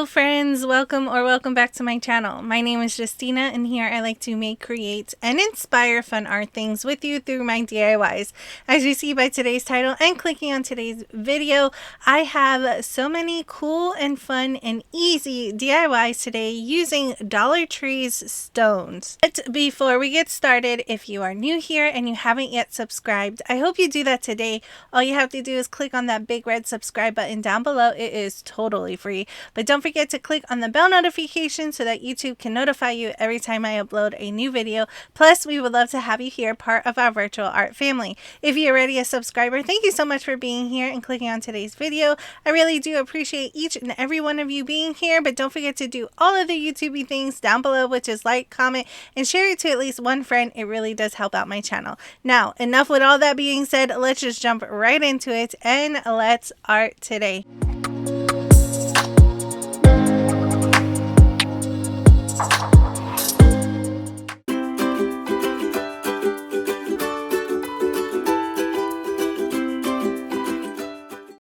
Hello friends, welcome back to my channel. My name is Justina and here I like to make, create, and inspire fun art things with you through my DIYs. As you see by today's title and clicking on today's video, I have so many cool and fun and easy DIYs today using Dollar Tree's stones. But before we get started, if you are new here and you haven't yet subscribed, I hope you do that today. All you have to do is click on that big red subscribe button down below. It is totally free. But don't forget to click on the bell notification so that YouTube can notify you every time I upload a new video. Plus, we would love to have you here, part of our virtual art family. If you're already a subscriber, thank you so much for being here and clicking on today's video. I really do appreciate each and every one of you being here, but don't forget to do all of the YouTubey things down below, which is like, comment, and share it to at least one friend. It really does help out my channel. Now, enough with all that being said, let's just jump right into it and let's art today.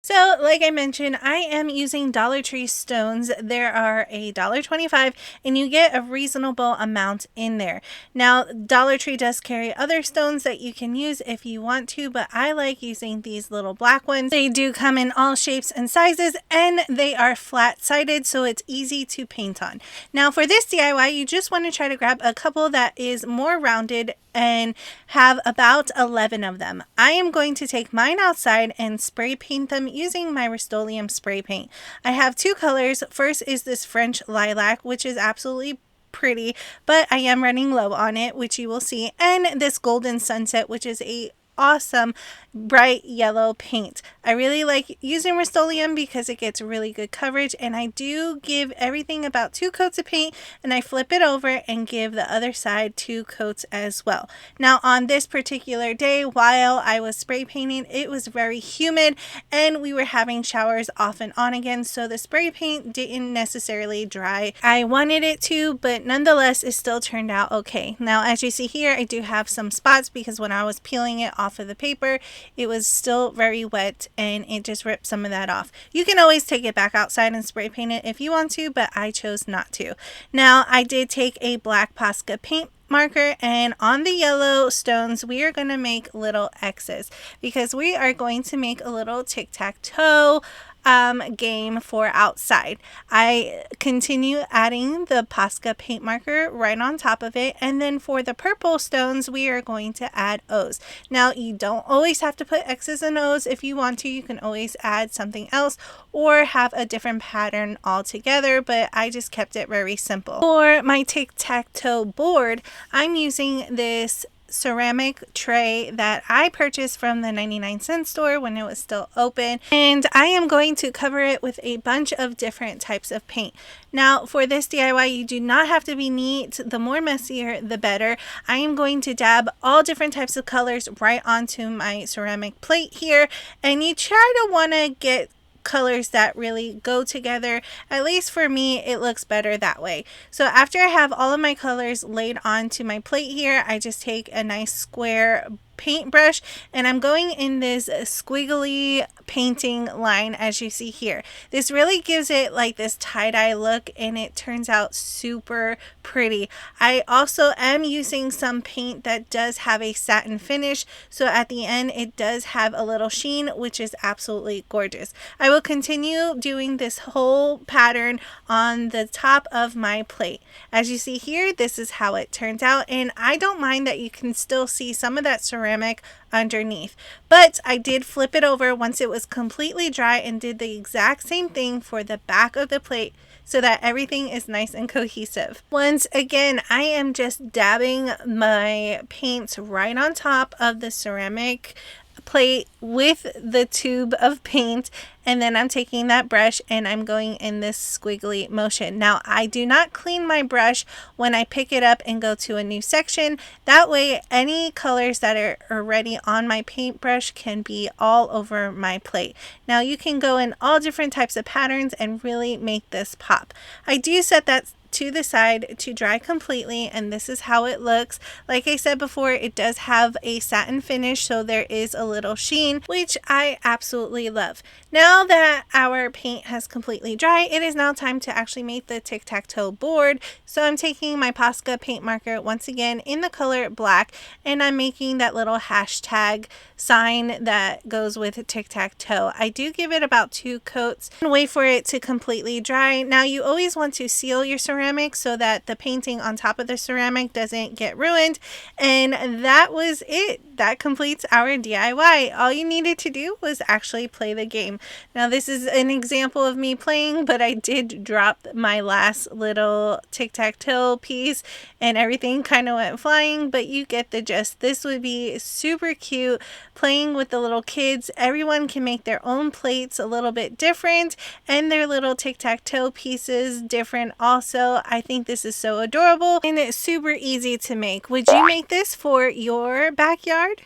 So, like I mentioned, I am using Dollar Tree stones. There are $1.25 and you get a reasonable amount in there. Now, Dollar Tree does carry other stones that you can use if you want to, but I like using these little black ones. They do come in all shapes and sizes and they are flat-sided, so it's easy to paint on. Now, for this DIY, you just want to try to grab a couple that is more rounded and have about 11 of them. I am going to take mine outside and spray paint them using my Rust-Oleum spray paint. I have two colors. First is this French lilac, which is absolutely pretty, but I am running low on it, which you will see, and this golden sunset, which is a awesome bright yellow paint. I really like using Rust-Oleum because it gets really good coverage, and I do give everything about 2 coats of paint and I flip it over and give the other side 2 coats as well. Now, on this particular day while I was spray painting, it was very humid and we were having showers off and on again, so the spray paint didn't necessarily dry. I wanted it to, but nonetheless it still turned out okay. Now, as you see here, I do have some spots because when I was peeling it off of the paper, it was still very wet and it just ripped some of that off. You can always take it back outside and spray paint it if you want to, but I chose not to. Now, I did take a black Posca paint marker, and on the yellow stones we are going to make little X's because we are going to make a little tic-tac-toe game for outside. I continue adding the Posca paint marker right on top of it, and then for the purple stones we are going to add O's. Now, you don't always have to put X's and O's. If you want to, you can always add something else or have a different pattern altogether, but I just kept it very simple. For my tic-tac-toe board, I'm using this ceramic tray that I purchased from the 99-cent store when it was still open, and I am going to cover it with a bunch of different types of paint. Now, for this DIY, you do not have to be neat. The more messier, the better. I am going to dab all different types of colors right onto my ceramic plate here, and you try to want to get colors that really go together. At least for me, it looks better that way. So after I have all of my colors laid onto my plate here, I just take a nice square paintbrush and I'm going in this squiggly painting line as you see here. This really gives it like this tie-dye look and it turns out super pretty. I also am using some paint that does have a satin finish, so at the end it does have a little sheen, which is absolutely gorgeous. I will continue doing this whole pattern on the top of my plate. As you see here, this is how it turns out, and I don't mind that you can still see some of that ceramic underneath, but I did flip it over once it was completely dry and did the exact same thing for the back of the plate so that everything is nice and cohesive. Once again, I am just dabbing my paints right on top of the ceramic plate with the tube of paint, and then I'm taking that brush and I'm going in this squiggly motion. Now, I do not clean my brush when I pick it up and go to a new section. That way any colors that are already on my paintbrush can be all over my plate. Now, you can go in all different types of patterns and really make this pop. I do set that to the side to dry completely, and this is how it looks. Like I said before, it does have a satin finish, so there is a little sheen, which I absolutely love. Now that our paint has completely dried, it is now time to actually make the tic-tac-toe board. So I'm taking my Posca paint marker once again in the color black, and I'm making that little hashtag sign that goes with tic-tac-toe. I do give it about 2 coats and wait for it to completely dry. Now you always want to seal your ceramic so that the painting on top of the ceramic doesn't get ruined. And that was it. That completes our DIY. All you needed to do was actually play the game. Now this is an example of me playing, but I did drop my last little tic-tac-toe piece and everything kind of went flying, but you get the gist. This would be super cute playing with the little kids. Everyone can make their own plates a little bit different and their little tic-tac-toe pieces different also. I think this is so adorable and it's super easy to make. Would you make this for your backyard?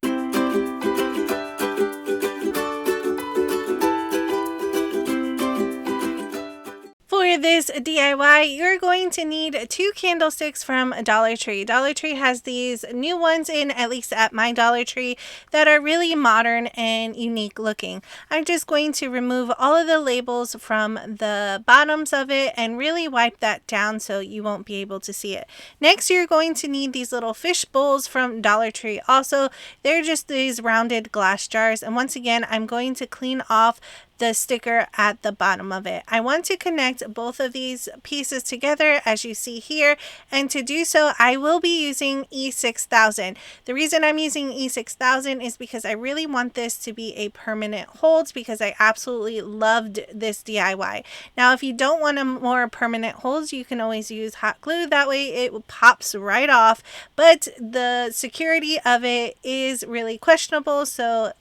For this DIY, you're going to need 2 candlesticks from Dollar Tree. Dollar Tree has these new ones in, at least at my Dollar Tree, that are really modern and unique looking. I'm just going to remove all of the labels from the bottoms of it and really wipe that down so you won't be able to see it. Next, you're going to need these little fish bowls from Dollar Tree. Also, they're just these rounded glass jars, and once again, I'm going to clean off the sticker at the bottom of it. I want to connect both of these pieces together as you see here, and to do so I will be using E6000. The reason I'm using E6000 is because I really want this to be a permanent hold because I absolutely loved this DIY. Now if you don't want a more permanent hold, you can always use hot glue. That way it pops right off, but the security of it is really questionable, so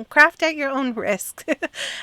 craft at your own risk.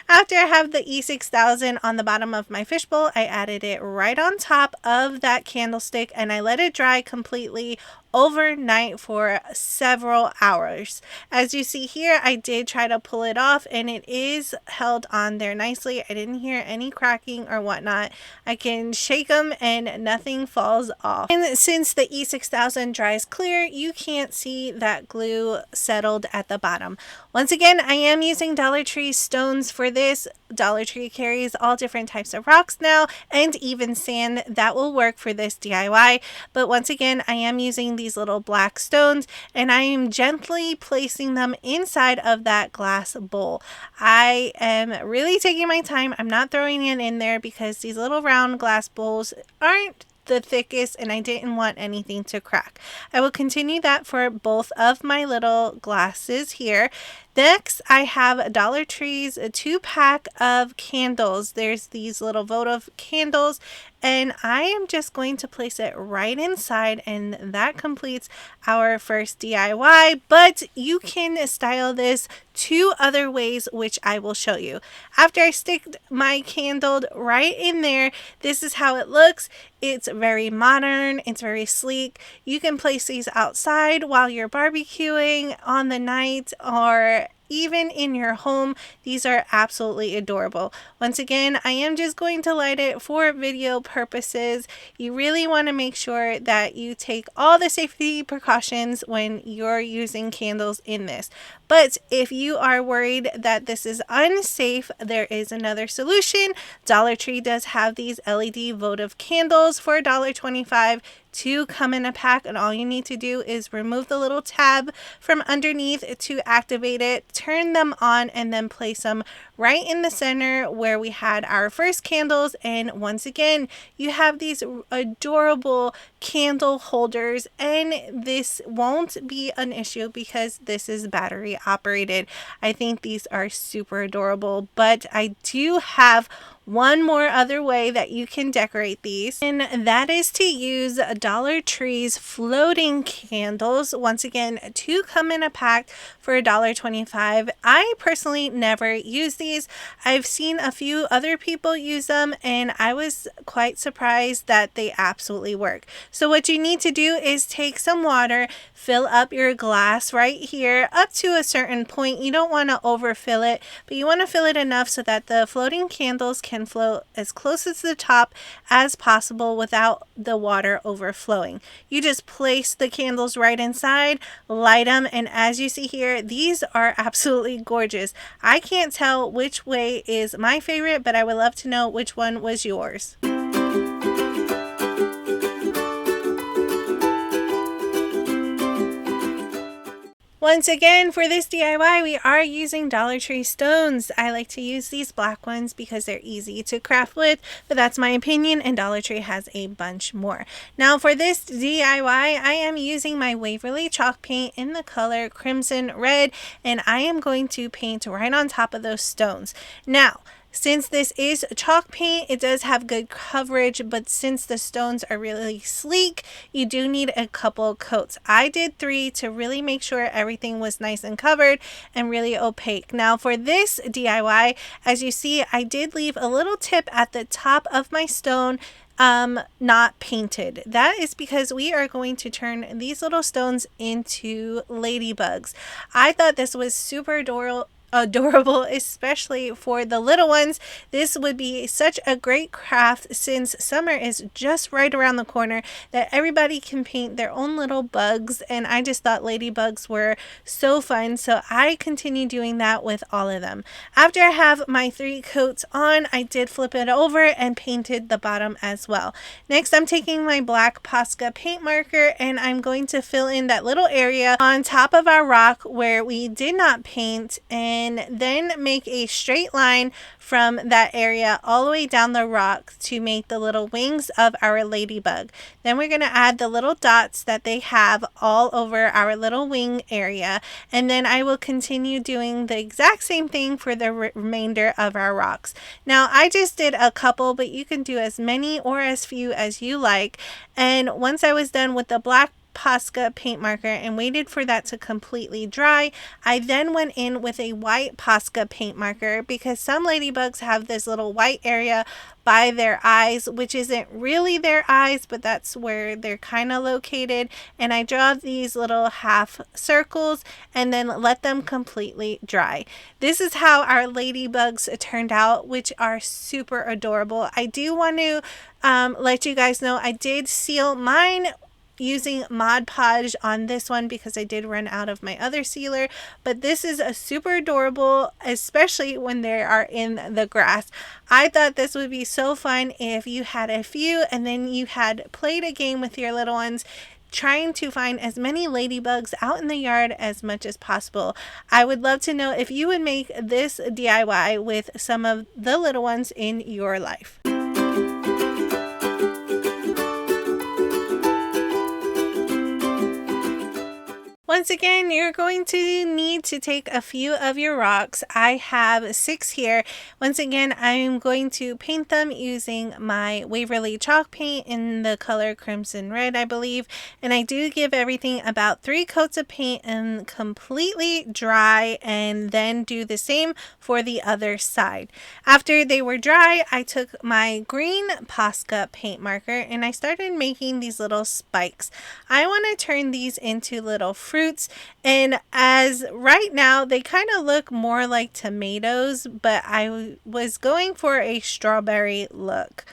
After I have the E6000 on the bottom of my fishbowl, I added it right on top of that candlestick and I let it dry completely overnight for several hours. As you see here, I did try to pull it off and it is held on there nicely. I didn't hear any cracking or whatnot. I can shake them and nothing falls off. And since the E6000 dries clear, you can't see that glue settled at the bottom. Once again, I am using Dollar Tree stones for this. Dollar Tree carries all different types of rocks now and even sand that will work for this DIY. But once again, I am using these little black stones and I am gently placing them inside of that glass bowl. I am really taking my time. I'm not throwing it in there because these little round glass bowls aren't the thickest and I didn't want anything to crack. I will continue that for both of my little glasses here. Next, I have Dollar Tree's 2-pack of candles. There's these little votive candles and I am just going to place it right inside and that completes our first DIY, but you can style this 2 other ways which I will show you. After I stick my candle right in there, this is how it looks. It's very modern, it's very sleek. You can place these outside while you're barbecuing on the night or even in your home. These are absolutely adorable. Once again, I am just going to light it for video purposes. You really want to make sure that you take all the safety precautions when you're using candles in this. But if you are worried that this is unsafe, there is another solution. Dollar Tree does have these LED votive candles for $1.25. 2 come in a pack and all you need to do is remove the little tab from underneath to activate it, turn them on, and then place them right in the center where we had our first candles. And once again, you have these adorable candle holders and this won't be an issue because this is battery operated. I think these are super adorable, but I do have one more other way that you can decorate these, and that is to use Dollar Tree's floating candles. Once again, 2 come in a pack for $1.25. I personally never use these. I've seen a few other people use them and I was quite surprised that they absolutely work. So what you need to do is take some water, fill up your glass right here up to a certain point. You don't want to overfill it, but you want to fill it enough so that the floating candles can can float as close to the top as possible without the water overflowing. You just place the candles right inside, light them, and as you see here, these are absolutely gorgeous. I can't tell which way is my favorite, but I would love to know which one was yours. Once again, for this DIY, we are using Dollar Tree stones. I like to use these black ones because they're easy to craft with, but that's my opinion, and Dollar Tree has a bunch more. Now for this DIY, I am using my Waverly chalk paint in the color Crimson Red, and I am going to paint right on top of those stones. Now, since this is chalk paint, it does have good coverage, but since the stones are really sleek, you do need a couple coats. I did 3 to really make sure everything was nice and covered and really opaque. Now for this DIY, as you see, I did leave a little tip at the top of my stone not painted. That is because we are going to turn these little stones into ladybugs. I thought this was super adorable, especially for the little ones. This would be such a great craft since summer is just right around the corner, that everybody can paint their own little bugs, and I just thought ladybugs were so fun, so I continue doing that with all of them. After I have my 3 coats on, I did flip it over and painted the bottom as well. Next, I'm taking my black Posca paint marker and I'm going to fill in that little area on top of our rock where we did not paint, and then make a straight line from that area all the way down the rock to make the little wings of our ladybug. Then we're going to add the little dots that they have all over our little wing area, and then I will continue doing the exact same thing for the remainder of our rocks. Now I just did a couple, but you can do as many or as few as you like. And once I was done with the black Posca paint marker and waited for that to completely dry, I then went in with a white Posca paint marker because some ladybugs have this little white area by their eyes, which isn't really their eyes, but that's where they're kind of located. And I draw these little half circles and then let them completely dry. This is how our ladybugs turned out, which are super adorable. I do want to let you guys know I did seal mine using Mod Podge on this one because I did run out of my other sealer, but this is a super adorable, especially when they are in the grass. I thought this would be so fun if you had a few and then you had played a game with your little ones, trying to find as many ladybugs out in the yard as much as possible. I would love to know if you would make this DIY with some of the little ones in your life. Once again, you're going to need to take a few of your rocks. I have 6 here. Once again, I'm going to paint them using my Waverly chalk paint in the color Crimson Red, I believe. And I do give everything about 3 coats of paint and completely dry, and then do the same for the other side. After they were dry, I took my green Posca paint marker and I started making these little spikes. I want to turn these into little fruits, and as right now they kind of look more like tomatoes, but I was going for a strawberry look.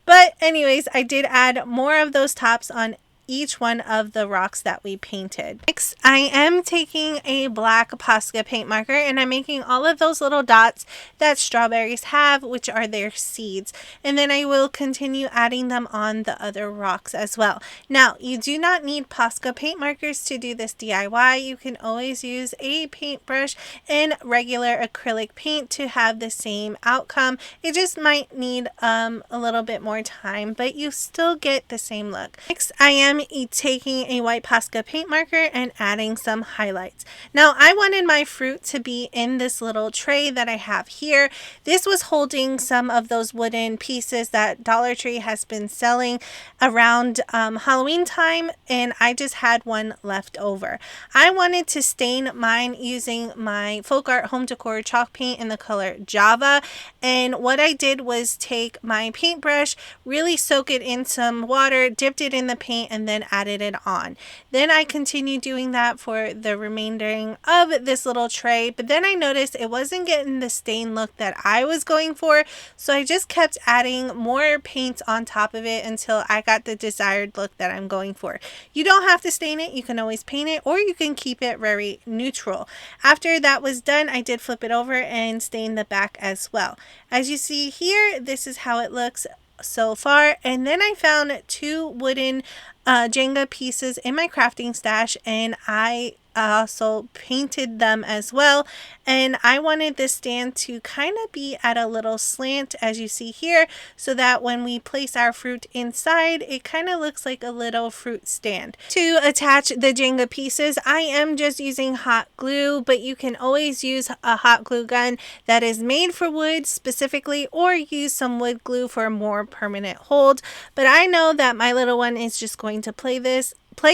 But anyways, I did add more of those tops on each one of the rocks that we painted. Next, I am taking a black Posca paint marker and I'm making all of those little dots that strawberries have, which are their seeds. And then I will continue adding them on the other rocks as well. Now, you do not need Posca paint markers to do this DIY. You can always use a paintbrush and regular acrylic paint to have the same outcome. It just might need a little bit more time, but you still get the same look. Next, I am taking a white Posca paint marker and adding some highlights. Now, I wanted my fruit to be in this little tray that I have here. This was holding some of those wooden pieces that Dollar Tree has been selling around Halloween time, and I just had one left over. I wanted to stain mine using my Folk Art Home Decor chalk paint in the color Java, and what I did was take my paintbrush, really soak it in some water, dipped it in the paint, and and then added it on. Then I continued doing that for the remainder of this little tray, but then I noticed it wasn't getting the stain look that I was going for, so I just kept adding more paint on top of it until I got the desired look that I'm going for. You don't have to stain it, you can always paint it, or you can keep it very neutral. After that was done, I did flip it over and stain the back as well. As you see here, this is how it looks so far. And then I found two wooden Jenga pieces in my crafting stash, and I also painted them as well. And I wanted this stand to kind of be at a little slant, as you see here, so that when we place our fruit inside, it kind of looks like a little fruit stand. To attach the Jenga pieces, I am just using hot glue, but you can always use a hot glue gun that is made for wood specifically, or use some wood glue for a more permanent hold. But I know that my little one is just going to play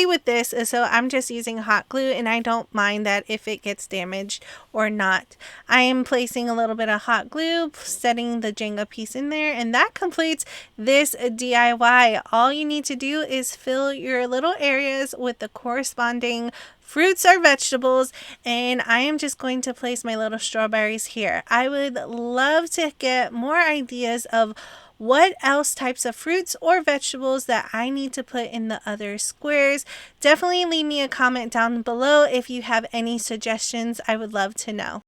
with this, so I'm just using hot glue, and I don't mind that if it gets damaged or not. I am placing a little bit of hot glue, setting the Jenga piece in there, and that completes this DIY. All you need to do is fill your little areas with the corresponding fruits or vegetables, and I am just going to place my little strawberries here. I would love to get more ideas of what else types of fruits or vegetables that I need to put in the other squares. Definitely leave me a comment down below if you have any suggestions. I would love to know.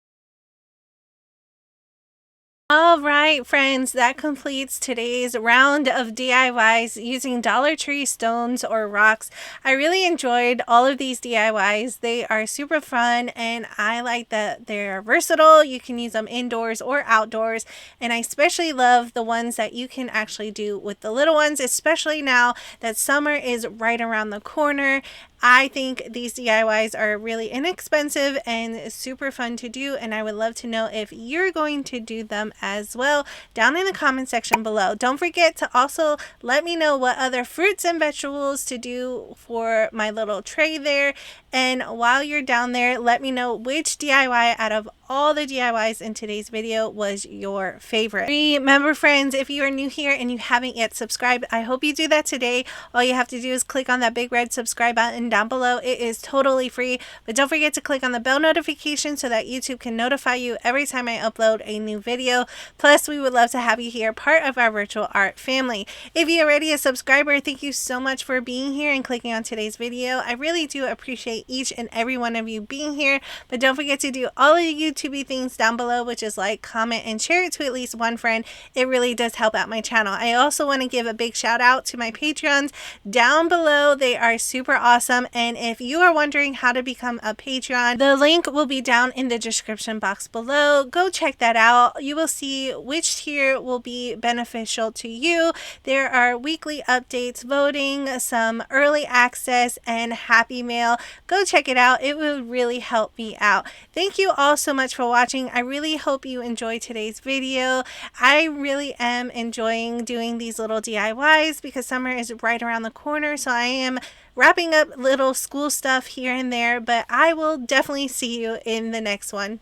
All right, friends, that completes today's round of DIYs using Dollar Tree stones or rocks. I really enjoyed all of these DIYs. They are super fun, and I like that they're versatile. You can use them indoors or outdoors, and I especially love the ones that you can actually do with the little ones, especially now that summer is right around the corner. I think these DIYs are really inexpensive and super fun to do, and I would love to know if you're going to do them as well down in the comment section below. Don't forget to also let me know what other fruits and vegetables to do for my little tray there. And while you're down there, let me know which DIY out of all the DIYs in today's video was your favorite. Remember, friends, if you are new here and you haven't yet subscribed, I hope you do that today. All you have to do is click on that big red subscribe button down below. It is totally free, but don't forget to click on the bell notification so that YouTube can notify you every time I upload a new video. Plus, we would love to have you here, part of our virtual art family. If you're already a subscriber, thank you so much for being here and clicking on today's video. I really do appreciate each and every one of you being here, but don't forget to do all of the YouTubey things down below, which is like, comment, and share it to at least one friend. It really does help out my channel. I also want to give a big shout out to my Patreons down below. They are super awesome, and if you are wondering how to become a Patreon, the link will be down in the description box below. Go check that out. You will see which tier will be beneficial to you. There are weekly updates, voting, some early access, and happy mail. Go check it out. It would really help me out. Thank you all so much for watching. I really hope you enjoyed today's video. I really am enjoying doing these little DIYs because summer is right around the corner, so I am wrapping up little school stuff here and there, but I will definitely see you in the next one.